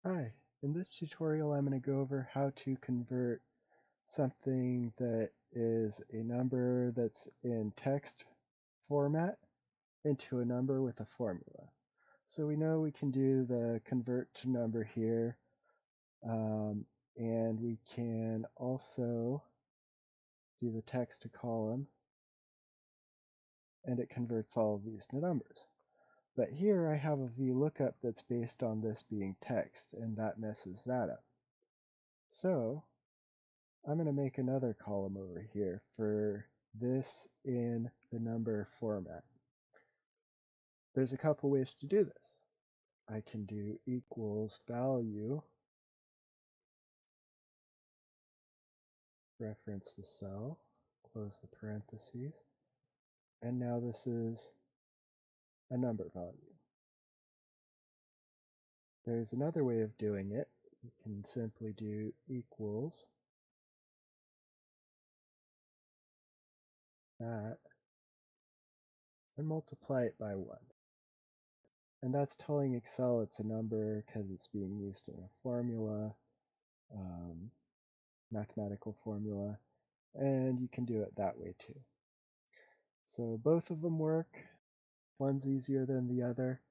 Hi, in this tutorial I'm going to go over how to convert something that is a number that's in text format into a number with a formula. So we know we can do the convert to number here, and we can also do the text to column, and it converts all of these to numbers. But here I have a VLOOKUP that's based on this being text, and that messes that up. So I'm going to make another column over here for this in the number format. There's a couple ways to do this. I can do equals value, reference the cell, close the parentheses, and now this is a number value. There's another way of doing it. You can simply do equals that and multiply it by 1. And that's telling Excel it's a number because it's being used in a formula, mathematical formula, and you can do it that way too. So both of them work. One's easier than the other,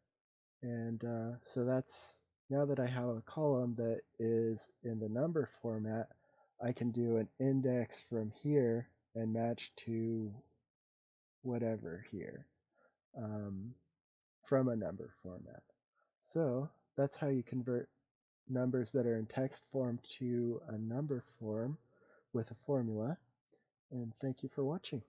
and so that's, now that I have a column that is in the number format, I can do an index from here and match to whatever here from a number format. So that's how you convert numbers that are in text form to a number form with a formula. And thank you for watching.